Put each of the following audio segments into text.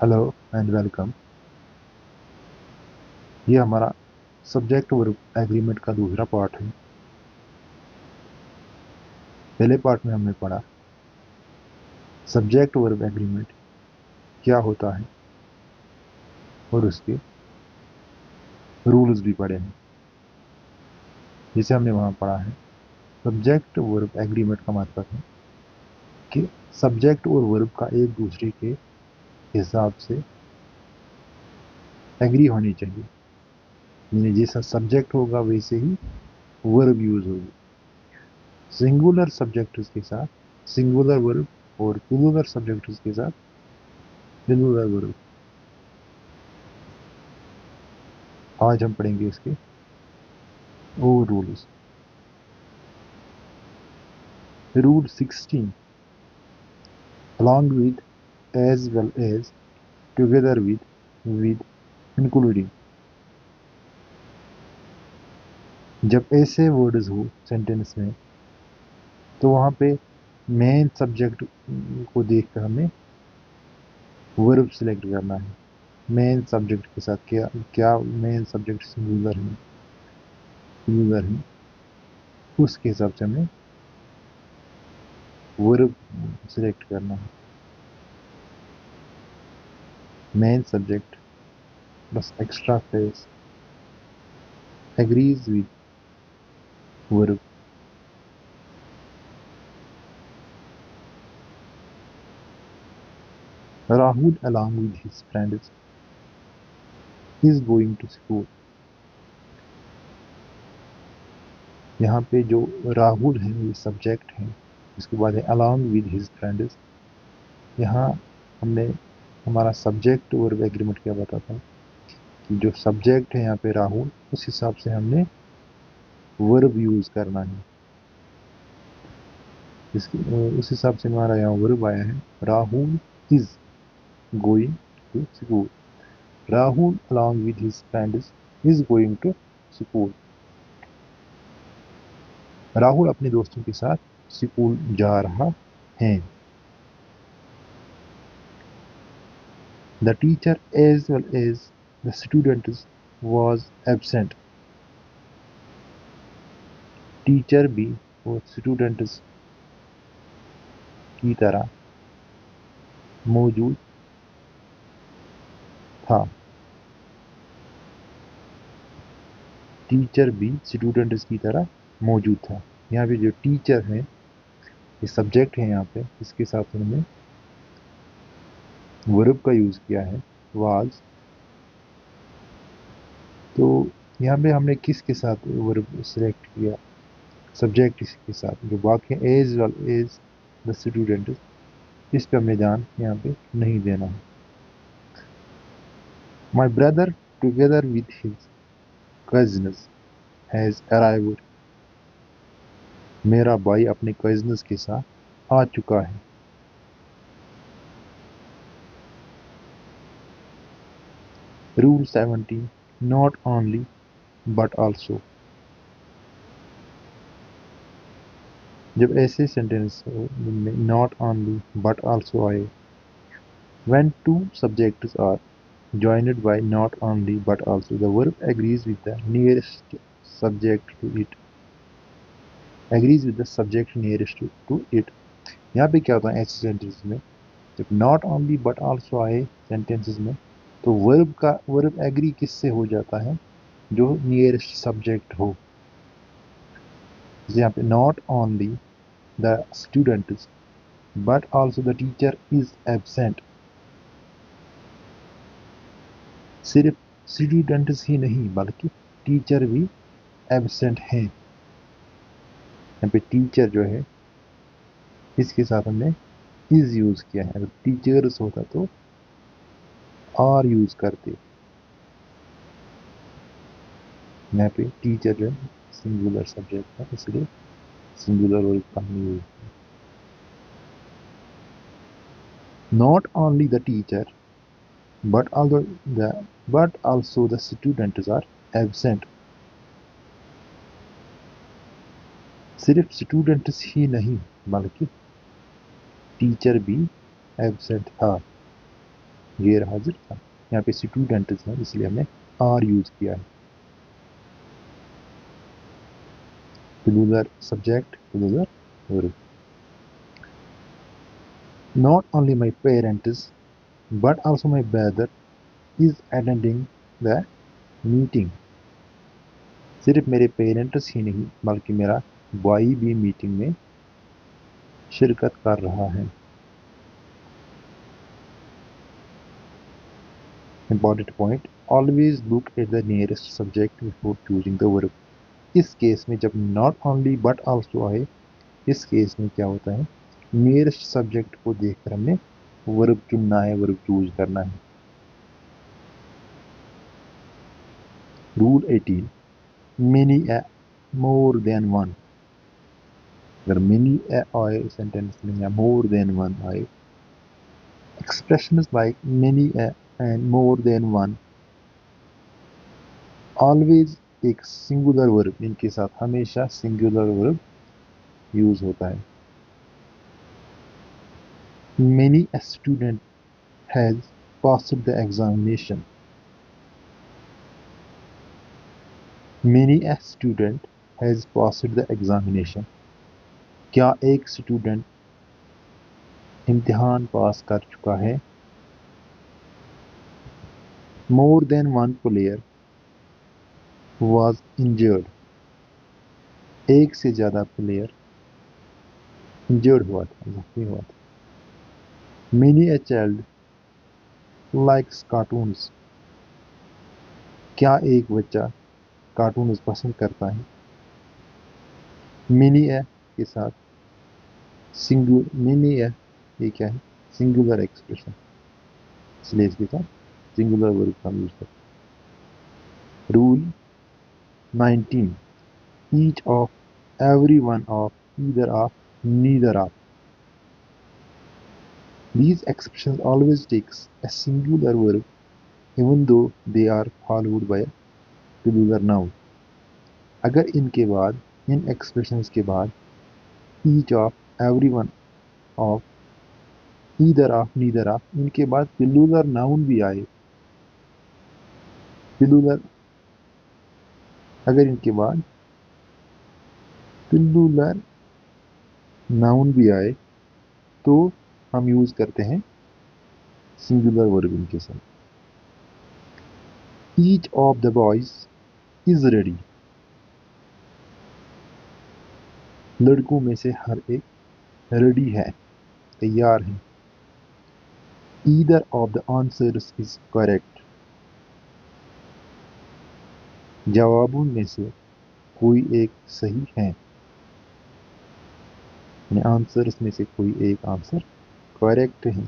Hello and welcome. ये हमारा subject verb agreement का दूसरा पार्ट है। पहले पार्ट में हमने पढ़ा सब्जेक्ट वर्ब एग्रीमेंट क्या होता है और उसके रूल्स भी पढ़े हैं। जिसे हमने वहाँ पढ़ा है सब्जेक्ट वर्ब एग्रीमेंट का मतलब है कि सब्जेक्ट और वर्ब का एक दूसरे के हिसाब से एग्री होनी चाहिए। यानी जैसा सब्जेक्ट होगा वैसे ही वर्ब यूज होगी। सिंगुलर सब्जेक्ट्स के साथ सिंगुलर वर्ब और प्लूरल सब्जेक्ट्स के साथ प्लूरल वर्ब। आज हम पढ़ेंगे इसके और rules. Rule 16 along with, as well as, together with, including। जब ऐसे वर्ड्स हो सेंटेंस में तो वहां पे मेन सब्जेक्ट को देखकर हमें वर्ब सिलेक्ट करना है। मेन सब्जेक्ट के साथ क्या क्या मेन सब्जेक्ट सिंगुलर है उसके हिसाब से हमें वर्ब सिलेक्ट करना है। Main subject plus extra phrase agrees with verb. Rahul along with his friends is going to school। यहाँ पे जो राहुल है ये सब्जेक्ट है। इसके बाद है along with his friends। यहाँ हमने हमारा सब्जेक्ट वर्ब एग्रीमेंट क्या बताता है कि जो सब्जेक्ट है यहाँ पे राहुल उस हिसाब से हमने वर्ब यूज करना है। उस हिसाब से हमारा यहाँ वर्ब आया है Rahul is going to school. Rahul along with his friends is going to school। Rahul अपने दोस्तों के साथ स्कूल जा रहा है। The teacher as well as the students was absent। Teacher भी और स्टूडेंट्स की तरह मौजूद था। टीचर भी स्टूडेंट्स की तरह मौजूद था। यहाँ पे जो टीचर है ये सब्जेक्ट है। यहाँ पे इसके साथ हमने वर्ब का यूज किया है वाज। तो यहाँ पे हमने किसके साथ वर्ब सिलेक्ट किया सब्जेक्ट के साथ। जो बाकी as well as the student इस पे हमें ध्यान यहाँ पे नहीं देना है। My brother together with his cousins has arrived. मेरा भाई अपने कजिन्स के साथ आ चुका है। Rule 17 not only but also. जब ऐसे सेंटेंस हो जिनमें नॉट ओनली बट आल्सो आए when two subjects are joined by not only but also the verb agrees with the nearest subject to it। agrees with the subject nearest to it। यहाँ पे क्या होता है ऐसे sentence में जब not only but also आए sentences में तो वर्ब एग्री किससे हो जाता है जो नियरेस्ट सब्जेक्ट हो। जैसे यहाँ पे not only the students but also the teacher is absent. सिर्फ स्टूडेंट्स ही नहीं बल्कि टीचर भी एब्सेंट हैं। यहाँ पे टीचर जो है इसके साथ हमने इज यूज किया है। अगर टीचर्स होता तो आर यूज करते। यहाँ पे टीचर जो है सिंगुलर सब्जेक्ट है इसलिए सिंगुलर वर्ब का हमने यूज किया। Not only the teacher but also the students are absent. सिर्फ स्टूडेंट्स ही नहीं बल्कि टीचर भी एब्सेंट था। गैर हाजिर था। यहाँ पे स्टूडेंट्स है इसलिए हमने आर यूज किया है। Plural subject, plural verb. Not only my parents but also my brother is attending the meeting। सिर्फ मेरे पेरेंट्स ही नहीं बल्कि मेरा भाई भी मीटिंग में शिरकत कर रहा है। Important point, always look at the nearest subject before choosing the verb। इस केस में जब not only but also आए, इस केस में क्या होता है, नियरेस्ट सब्जेक्ट को देखकर हमने वर्ब चुनना है, वर्ब चूज करना है। रूल 18, मेनी ए मोर देन वन। अगर मेनी ए आए सेंटेंस में या मोर देन वन आए, expressions like many and more than one always एक सिंगुलर वर्ब, इनके साथ हमेशा सिंगुलर वर्ब यूज होता है। Many a student has passed the examination। Many a student has passed the examination। क्या एक स्टूडेंट इम्तिहान पास कर चुका है। More than one player was injured। एक से ज्यादा प्लेयर इंजर्ड हुआ था, जख्मी हुआ था। Many a child likes cartoons। क्या एक बच्चा कार्टून पसंद करता है। मिनी ए के साथ मिनी ए ये क्या है, सिंगुलर एक्सप्रेशन, इसलिए इसके साथ सिंगुलर वर्ब का यूज करते हैं। Rule 19, each of, every one of, either of, neither of. These expressions always takes a singular verb even though they are followed by a plural noun। अगर इनके बाद, इन expressions के बाद each of, every one of, either of, neither of, इनके बाद plural noun भी आए, plural, अगर इनके बाद प्लूरल नाउन भी आए तो हम यूज करते हैं सिंगुलर वर्ब इनके साथ। Each of the boys is ready. लड़कों में से हर एक रेडी है, तैयार है। Either of the answers is correct. जवाबों में से कोई एक सही है, आंसर्स में से कोई एक आंसर करेक्ट है।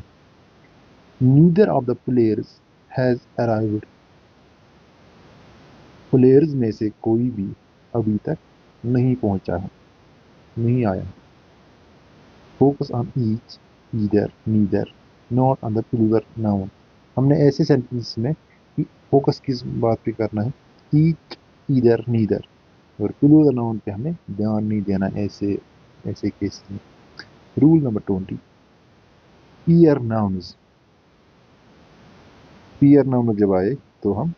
Neither of the players has arrived. Players में से कोई भी अभी तक नहीं पहुंचा है, नहीं आया। Focus on each, either, neither, not on the plural noun. हमने ऐसे सेंटेंस में फोकस किस बात पे करना है, ईच, ईदर, नीदर, और प्लूरल नाउन पे हमें ध्यान नहीं देना ऐसे ऐसे केस में। Rule number 20, pair nouns. Pair noun जब आए तो हम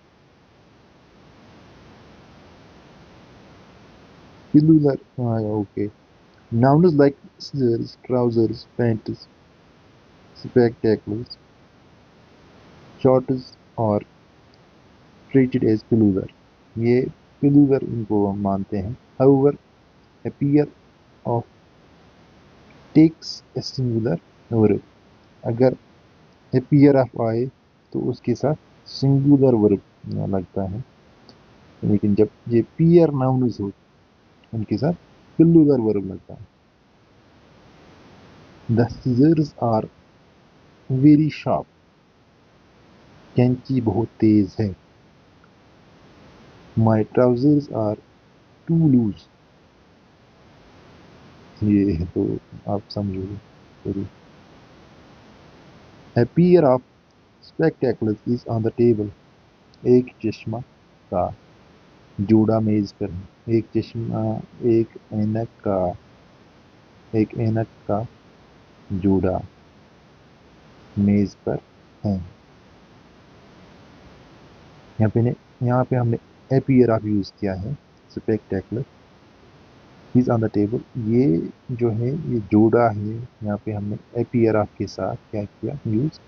plural, okay. Nouns like scissors, trousers, pants, spectacles, shorts are treated as plural। ये plural इनको हम मानते हैं। However, a pair of takes a singular verb। अगर a pair of आए तो उसके साथ singular verb लगता है, लेकिन जब ये pair nouns हो उनके साथ plural verb लगता है। The scissors are very sharp। कैंची बहुत तेज है। My trousers are too loose। ये तो आप समझोगे जरूर। A pair of spectacles is on the table। एक चश्मा का जोड़ा मेज पर है। एक चश्मा, एक ऐनक का, एक ऐनक का जोड़ा मेज पर है। यहाँ पे हमने appear ऑफ यूज किया है, spectacular, is on the table. ये जो है ये जोड़ा है, यहाँ पे हमने appear ऑफ के साथ क्या किया यूज,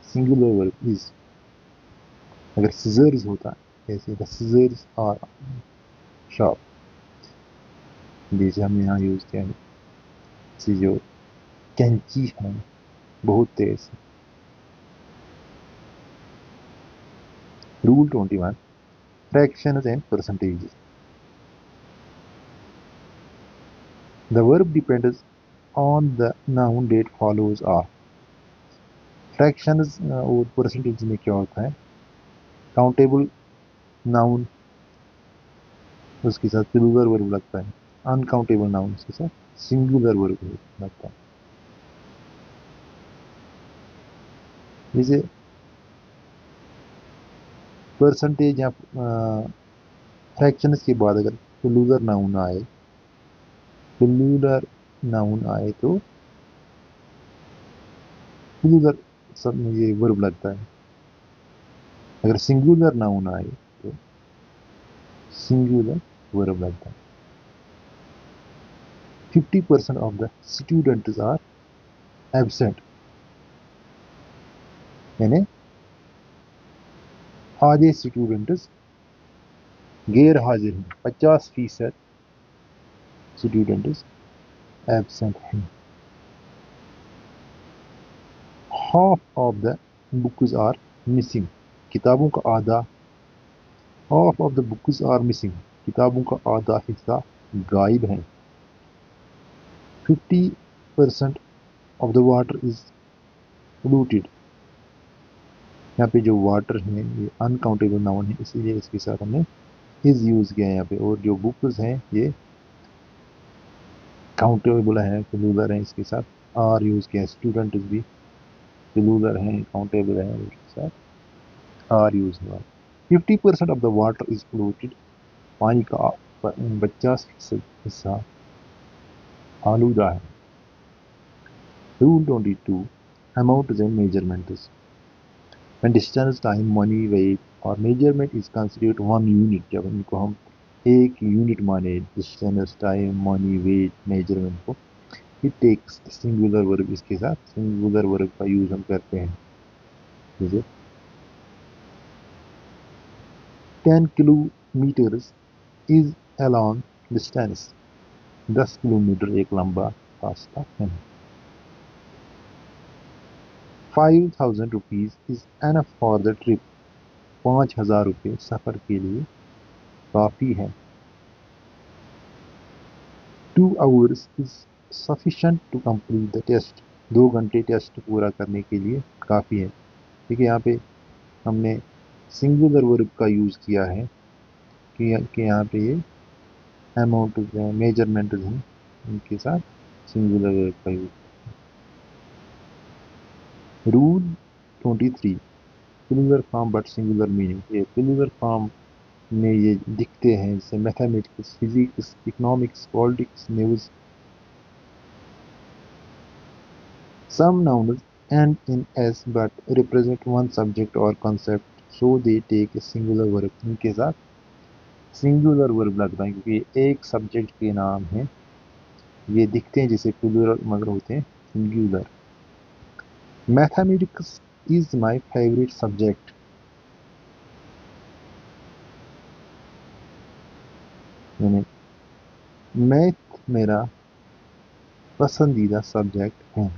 सिंगुलर वर्ब इज। अगर scissors होता ऐसे, द scissors आर शार्प, जैसे हमने यहाँ यूज किया है, इसी जो कैंची है बहुत तेज। Rule 21, fractions and percentages. The verb depends on the noun that follows are. Fractions और परसेंटेज में क्या होता है, काउंटेबल नाउन उसके साथ प्लूरल वर्ब लगता है, अनकाउंटेबल नाउन के साथ सिंगुलर वर्ब लगता है। जैसे परसेंटेज या फ्रैक्शंस के बाद अगर प्लूरल नाउन आए तो प्लूरल सब में ये वर्ब लगता है। अगर सिंगुलर नाउन आए तो सिंगुलर वर्ब लगता है। 50% of the students are absent, यानी आधे स्टूडेंट्स गैर हाजिर हैं, 50% स्टूडेंट्स एबसेंट हैं। Half of the books are missing, किताबों का आधा, half of the books are missing, किताबों का आधा हिस्सा गायब है। 50% of the water is polluted, यहाँ पे जो वाटर है ये अनकाउंटेबल नाउन है, इसीलिए इसके साथ हमने इज यूज किया है यहाँ पे। और जो बुक्स हैं ये काउंटेबल है, प्लूरल है, इसके साथ आर यूज किया है। स्टूडेंट भी प्लूरल है, काउंटेबल है, उसके साथ आर यूज हुआ। 50% of the water is polluted, पानी का 50% हिस्सा आलूदा है। Rule 22, amount and measurements. When distance, time, money, weight और measurement is considered one unit, जब इनको हम एक यूनिट माने, distance, time, money, weight, measurement को, इट टेक्स सिंगुलर वर्ब, इसके साथ सिंगुलर वर्ब का यूज हम करते हैं। जैसे 10 kilometres is a long distance, 10 kilometre एक लंबा रास्ता है। 5000 rupees is enough for the trip, 5000 रुपये सफर के लिए काफी है। 2 hours is sufficient to complete the test, 2 घंटे टेस्ट पूरा करने के लिए काफी है। ठीक है, यहाँ पे हमने सिंगुलर वर्ब का यूज किया है कि यहाँ पे ये अमाउंट है, मेजरमेंट है, इनके साथ सिंगुलर वर्ब का use. Rule 23, plural form but singular meaning. ये प्लूरल फॉर्म में ये दिखते हैं, जैसे mathematics, physics, economics, politics, news. Some nouns end in s but represent one subject और concept, so they take a singular verb, इनके साथ सिंगुलर वर्ब लगता है क्योंकि एक सब्जेक्ट के नाम है, ये दिखते हैं जैसे प्लूरल मगर होते हैं singular. Mathematics is my favourite subject, यानी मैथ मेरा पसंदीदा सब्जेक्ट है।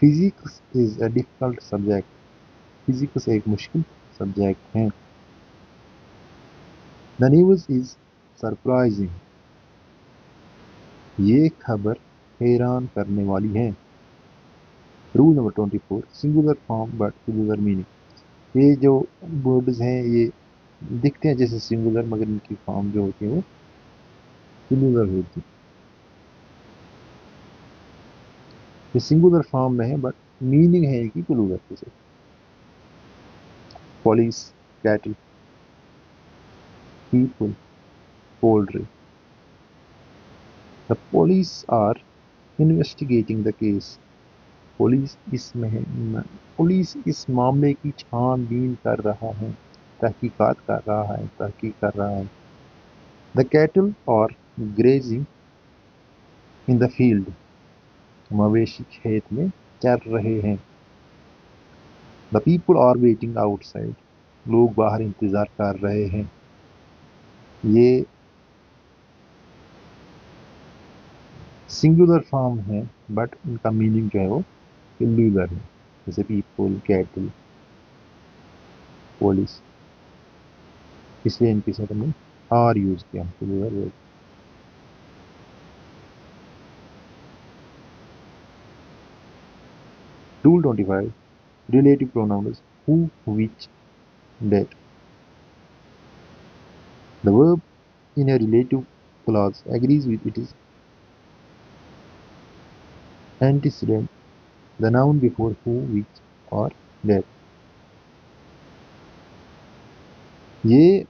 Physics is a difficult subject, physics एक मुश्किल सब्जेक्ट है। द न्यूज इज सरप्राइजिंग, ये खबर हैरान करने वाली है। Rule number 24, singular form but plural meaning. ये जो वर्ड्स हैं ये दिखते हैं जैसे सिंगुलर मगर इनकी फॉर्म जो होती है वो प्लूरल होती है। ये सिंगुलर फॉर्म में है बट मीनिंग है कि प्लूरल। जैसे police, cattle, people, poultry. The police are investigating the case, police police इस मामले की छानबीन कर रहा है। तहकीकात कर रहा है, तहकीक कर रहा है। द कैटल और ग्रेजिंग इन द फील्ड, मवेशी खेत में चर रहे हैं। The people are waiting outside, लोग बाहर इंतजार कर रहे हैं। ये सिंगुलर फॉर्म है, बट इनका मीनिंग जो है वो प्लूरल है, जैसे पीपल, कैटल, पुलिस, इसलिए इनके साथ हमने आर यूज किया plural word. Rule 25, relative pronouns who, which, that. The verb in a relative clause agrees with its antecedent, the noun before who, which or that। ये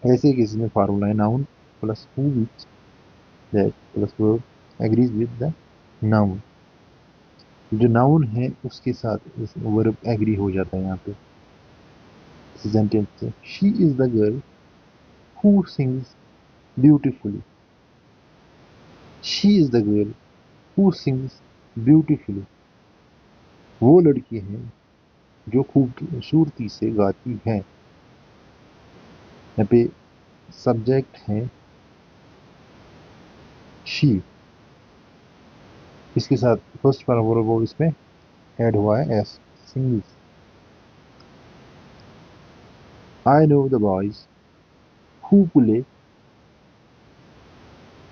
ऐसे case में formula है, noun plus who, which, that plus verb agrees with the noun. जो noun है उसके साथ verb agree हो जाता है यहाँ पे सेंटेंस से। She is the girl who sings beautifully. She is the girl who sings beautifully. वो लड़की है जो खूबसूरती से गाती है। यहाँ पे सब्जेक्ट है शी, इसके साथ फर्स्ट पर वर्ब इसमें ऐड हुआ है S, sings. I know the boys who play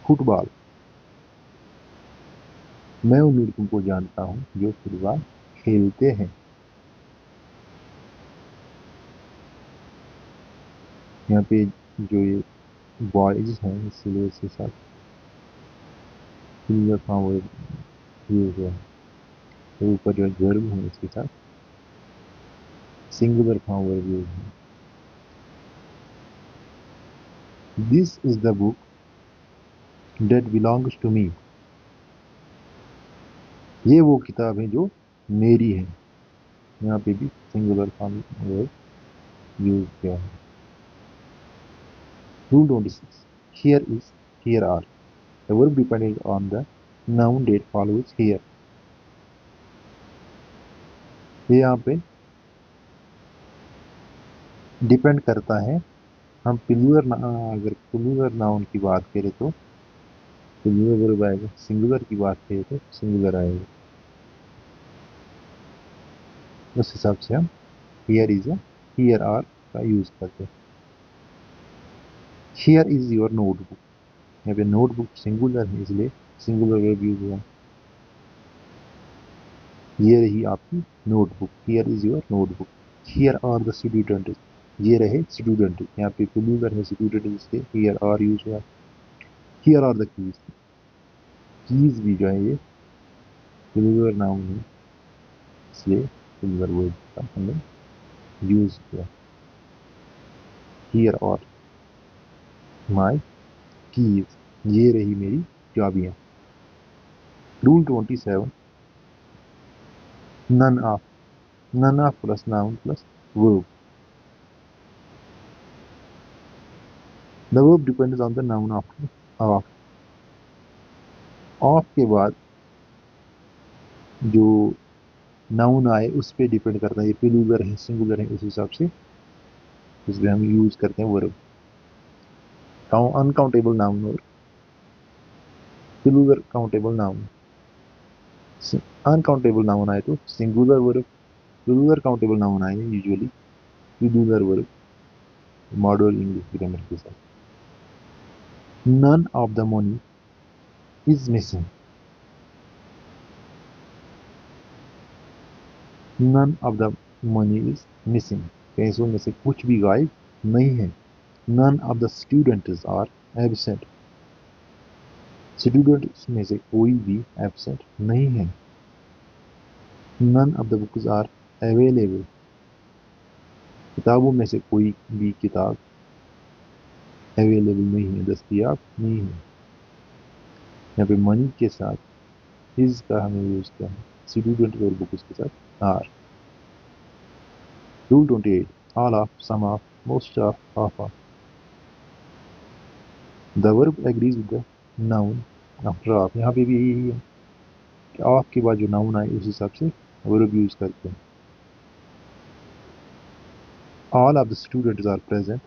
football. मैं उन लड़कों को जानता हूँ जो फुटबॉल खेलते हैं। यहाँ पे जो ये बॉयज हैं इसलिए इसके साथ सिंगल फॉर्म वर्ब यूज हुआ है। तो ऊपर जो वर्ब है इसके साथ सिंगुलर फॉर्म वर्ब यूज है। This is the book that belongs to me. ये वो किताब है जो मेरी है। यहाँ पे भी सिंगुलर फॉर्म वर्ब यूज किया है। Rule 26. Here is, here are. The verb depending on the noun that follows here. ये यहाँ पे डिपेंड करता है। हम अगर प्लूरल नाउन की बात करें तो प्लूरल वर्ब आएगा, सिंगुलर की बात करें तो सिंगुलर आएगा। उस हिसाब से हम हियर इज या हियर आर का यूज करते हैं। हियर इज योर नोटबुक, यहाँ पे नोटबुक सिंगुलर है इसलिए सिंगुलर वर्ब यूज हुआ। ये रही आपकी notebook, here is your notebook. Here are the student, ये रहे स्टूडेंट, यहाँ पे प्लूरल है स्टूडेंट इसलिए हियर आर यूज हुआ। Here are the keys, keys भी जो है ये प्लूरल नाउन है इसलिए प्लूरल वर्ड का हमने यूज किया। हियर आर माई कीज, ये रही मेरी चाबियां। Rule 27, none of, none of plus noun plus verb. The verb depends on the noun after of. Of के बाद जो नाउन आए उस पर डिपेंड करता है, ये प्लूरल है सिंगुलर है उस हिसाब से, इसलिए हम यूज करते हैं वर्ब। अनकाउंटेबल नाउन और plural countable noun. Uncountable noun आए तो singular verb, plural countable noun आए usually plural verb, model English grammar के साथ। None of the money is missing. None of the money is missing, पैसों में से कुछ भी गायब नहीं है। None of the students are absent, students में से कोई भी एबसेंट नहीं है। None of the books are available, किताबों में से कोई भी किताब अवेलेबल नहीं है, दस्तयाब नहीं है। यहाँ पे मनी के साथ इज का हमें यूज किया है, स्टूडेंट और बुक्स के साथ are. Rule 28, all of, some of, most of, half of. The verb agrees with the noun after of। यहाँ पे भी यही है कि ऑफ के बाद जो नाउन आए उस हिसाब से वर्ब यूज करते हैं। All of the students are present,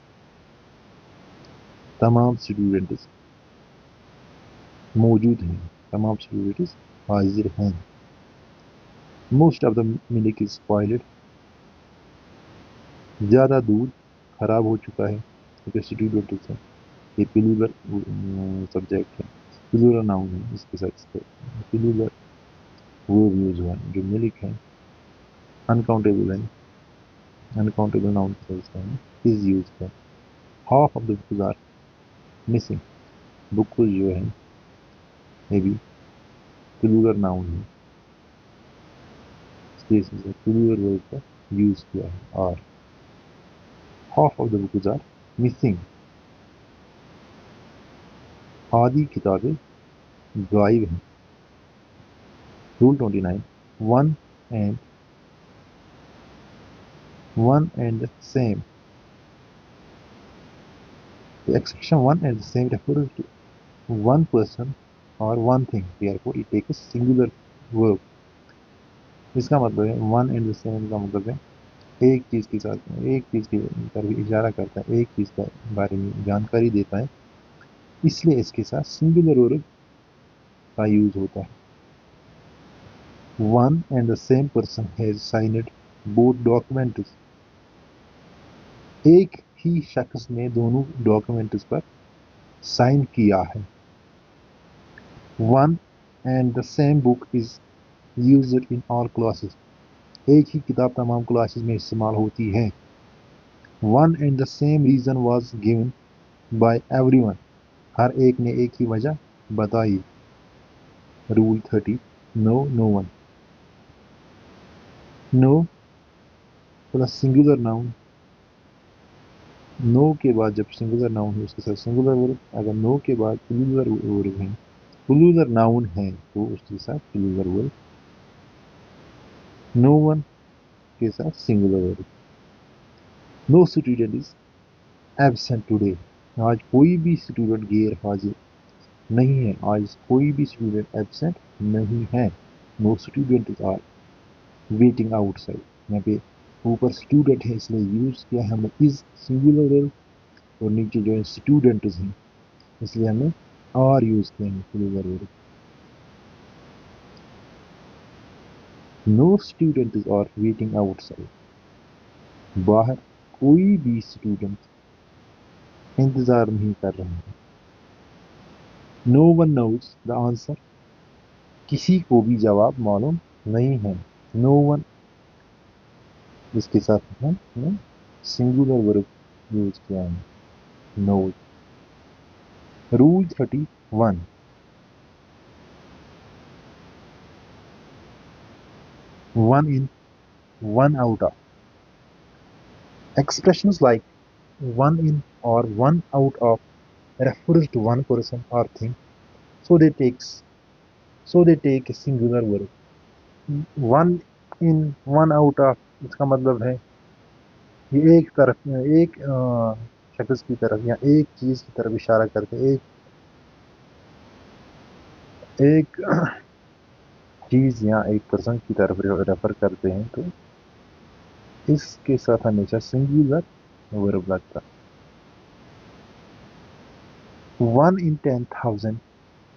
तमाम स्टूडेंट्स मौजूद हैं, तमाम स्टूडेंट्स हाजिर हैं। Most of the milk is spoiled, ज़्यादा दूध खराब हो चुका है। तो स्टूडेंट्स है, ये पिलुलर सब्जेक्ट है, पिलुलर नाउन है, इसके साथ पिलुलर वर्ब यूज हुआ है। जो मिल्क है अनकाउंटेबल है, अनकाउंटेबल नाउन के साथ इसका इज यूज है। Half of the books are missing, book जो है ये भी प्लूरल नाउन है, स्पेस से प्लूरल वर्ड का यूज किया है। और half of the books are missing, आधी किताबें गायब हैं। Rule 29, one and one and same. The expression one and the same refers to one person or one thing, therefore it takes a singular verb। इसका मतलब है one and the same का मतलब है एक चीज़ के साथ, एक चीज़ की तरफ इशारा करता है, एक चीज़ के बारे में जानकारी देता है, इसलिए इसके साथ सिंगुलर वर्ब का यूज होता है। One and the same person has signed both documents, एक ही शख्स ने दोनों डॉक्यूमेंट्स पर साइन किया है। One and the same book is used in all classes, एक ही किताब तमाम क्लासेस में इस्तेमाल होती है। One and the same reason was given by everyone, हर एक ने एक ही वजह बताई। Rule 30, no no one. No plus singular noun, no के बाद जब सिंगुलर नाउन है उसके साथ सिंगुलर वर्ब, अगर नो के बाद प्लूरल वर्ब है, प्लूरल नाउन है तो उसके साथ प्लूरल वर्ब। नो वन के साथ singular verb. No student is absent today, आज कोई भी स्टूडेंट गैर हाजिर नहीं है, आज कोई भी स्टूडेंट एब्सेंट नहीं है। No student are waiting outside, यहाँ पे ऊपर स्टूडेंट है इसलिए यूज किया है हमने इज सिंगुलर वर्ब, और नीचे जो है स्टूडेंट्स हैं इसलिए हमने आर यूज किया है singular verb. No students are waiting outside, बाहर कोई भी स्टूडेंट इंतजार नहीं कर रहे हैं। No one knows the answer, किसी को भी जवाब मालूम नहीं है। नो वन, इसके साथ हमने सिंगुलर वर्ब यूज किया है, knows. Rule 31, one in one out of. Expressions like one in or one out of refers to one person or thing, so they take a singular verb। One in one out of, इसका मतलब है ये एक तरफ, एक शख्स की तरफ या एक चीज की तरफ इशारा करते हैं, एक चीज या एक पर्सन की तरफ रेफर करते हैं, तो इसके साथ हमेशा सिंगुलर वर्ब लगता है। One in 10,000,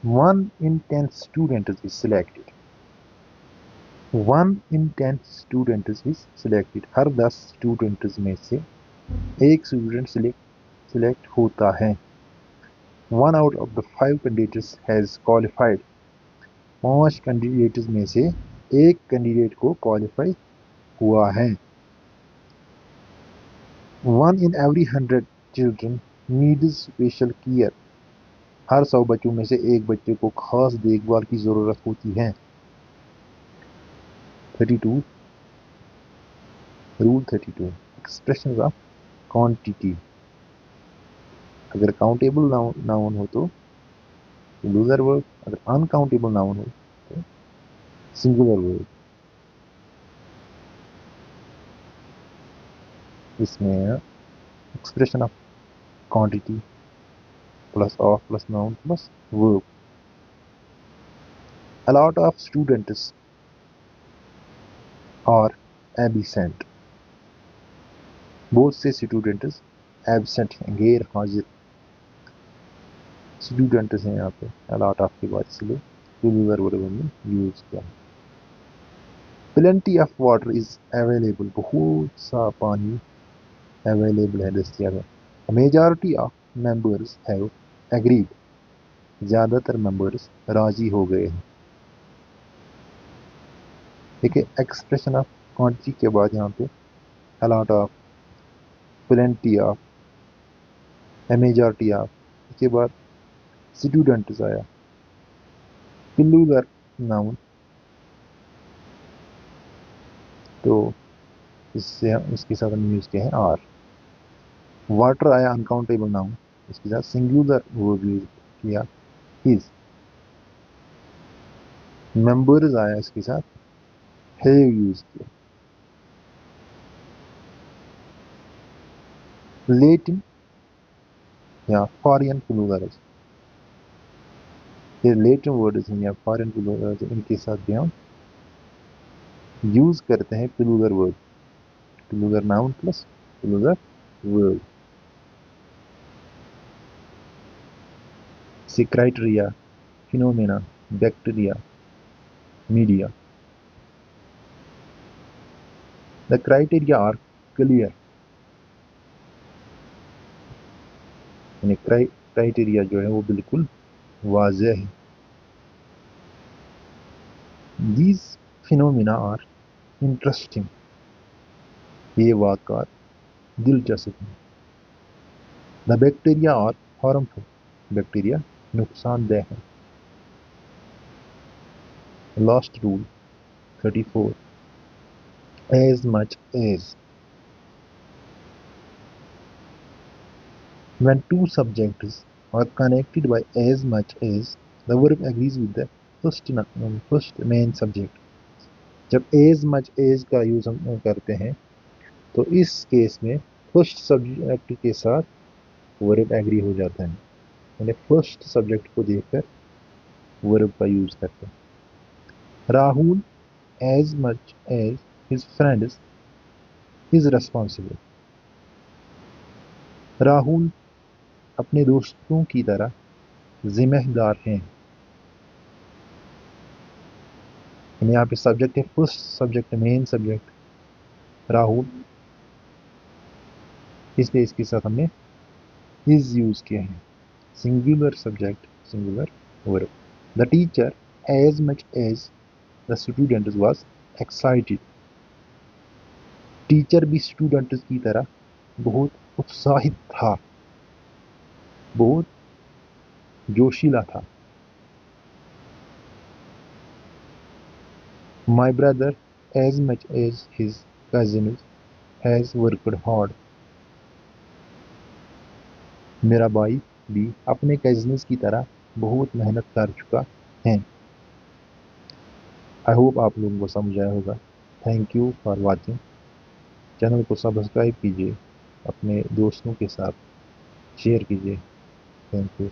one in 10 students is selected, one in 10 students is selected, हर 10 स्टूडेंट्स में से एक स्टूडेंट सिलेक्ट होता है। One out of the 5 candidates has qualified, 5 candidates में से एक कैंडिडेट को क्वालिफाई हुआ है। One in every 100 children needs special care, हर 100 बच्चों में से एक बच्चे को खास देखभाल की जरूरत होती है। 32, रूल 32, एक्सप्रेशन ऑफ क्वांटिटी। अगर काउंटेबल नाउन हो तो सिंगुलर वर्ब, अगर अनकाउंटेबल नाउन हो तो सिंगुलर वर्ब। इसमें expression of quantity plus of plus noun plus verb. A lot of students are absent. बहुत से स्टूडेंट्स एबसेंट हैं, गैर हाजिर स्टूडेंट्स हैं यहाँ पे। A lot of के बाद इसलिए प्लूरल वर्ब में यूज किया है। Plenty of water is available. बहुत सा पानी अवेलेबल है, दस्तियाब है। A majority of members have agreed. ज़्यादातर मेंबर्स राजी हो गए हैं। देखिए एक्सप्रेशन ऑफ क्वांटिटी के बाद यहाँ पे a lot of, plenty of, a majority of, इसके बाद स्टूडेंट्स आया, प्लूरल नाउन, तो इससे इसके साथ हमने यूज किया है आर। वाटर आया अनकाउंटेबल नाउन, इसके साथ सिंगुलर वर्ब यूज किया हिज। मेंबर्स आया इसके साथ हैव यूज किया। लेटिन या फॉरेन प्लूरल्स, ये लेटिन वर्ड्स हैं या फॉरेन प्लूरल्स, इनके साथ भी हम यूज करते हैं plural word, plural noun plus plural verb. से criteria, phenomena, bacteria, media. The criteria are clear, यानी क्राइटेरिया जो है वो बिल्कुल वाज़ेह है। दीज फिनोमेना आर इंटरेस्टिंग, ये वाक़ात दिलचस्प हैं। The bacteria are harmful, bacteria नुकसानदेह है। Last rule 34, as much as, when two subjects are connected by as much as, the verb agrees with the first main subject। जब as much as का use हम करते हैं तो इस case में फर्स्ट सब्जेक्ट के साथ वर्ब एग्री हो जाता है, यानी फर्स्ट सब्जेक्ट को देखकर वर्ब का यूज करते हैं। Rahul as much as his friends is responsible। Rahul अपने दोस्तों की तरह जिम्मेदार हैं। यहाँ पे सब्जेक्ट है first subject, main subject Rahul, इसलिए इसके साथ हमने इज यूज किया है। Singular subject, singular verb. The teacher as much as the student was excited. Teacher भी स्टूडेंट की तरह बहुत उत्साहित था, बहुत जोशीला था। My brother as much as his cousin has worked hard. मेरा भाई भी अपने कजिन्स की तरह बहुत मेहनत कर चुका है। आई होप आप लोगों को समझ आया होगा। Thank you for watching. Channel को सब्सक्राइब कीजिए, अपने दोस्तों के साथ शेयर कीजिए। Thank you.